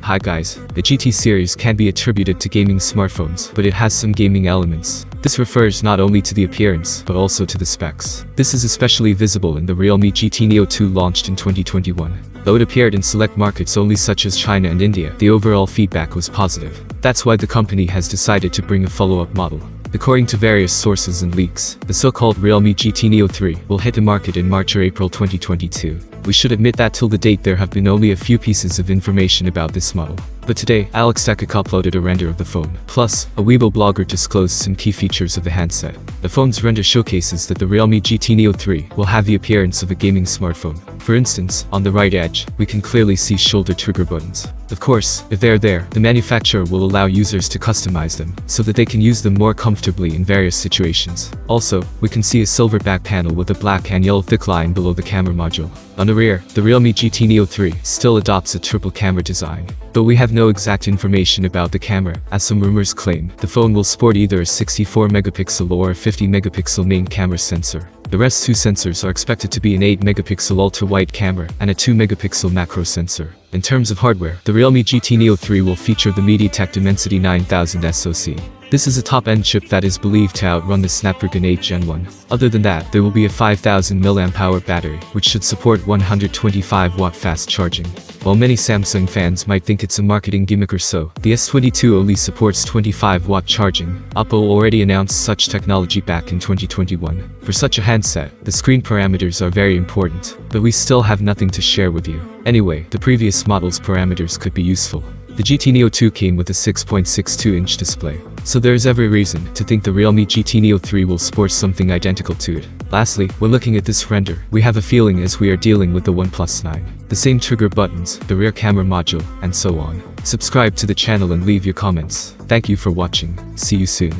Hi guys, the GT series can be attributed to gaming smartphones, but it has some gaming elements. This refers not only to the appearance, but also to the specs. This is especially visible in the Realme GT Neo 2 launched in 2021. Though it appeared in select markets only such as China and India, the overall feedback was positive. That's why the company has decided to bring a follow-up model. According to various sources and leaks, the so-called Realme GT Neo 3 will hit the market in March or April 2022. We should admit that till the date there have been only a few pieces of information about this model. But today, Alex Tekak uploaded a render of the phone. Plus, a Weibo blogger disclosed some key features of the handset. The phone's render showcases that the Realme GT Neo 3 will have the appearance of a gaming smartphone. For instance, on the right edge, we can clearly see shoulder trigger buttons. Of course, if they're there, the manufacturer will allow users to customize them, so that they can use them more comfortably in various situations. Also, we can see a silver back panel with a black and yellow thick line below the camera module. On the rear, the Realme GT Neo 3 still adopts a triple camera design. But we have no exact information about the camera, as some rumors claim the phone will sport either a 64-megapixel or a 50-megapixel main camera sensor. The rest two sensors are expected to be an 8-megapixel ultra-wide camera and a 2-megapixel macro sensor. In terms of hardware, the Realme GT Neo 3 will feature the MediaTek Dimensity 9000 SoC. This is a top-end chip that is believed to outrun the Snapdragon 8 Gen 1. Other than that, there will be a 5000 mAh battery, which should support 125-watt fast charging. While many Samsung fans might think it's a marketing gimmick or so, the S22 only supports 25-watt charging. Oppo already announced such technology back in 2021. For such a handset, the screen parameters are very important, but we still have nothing to share with you. Anyway, the previous model's parameters could be useful. The GT Neo 2 came with a 6.62-inch display, so there is every reason to think the Realme GT Neo 3 will sport something identical to it. Lastly, when looking at this render, we have a feeling as we are dealing with the OnePlus 9. The same trigger buttons, the rear camera module, and so on. Subscribe to the channel and leave your comments. Thank you for watching. See you soon.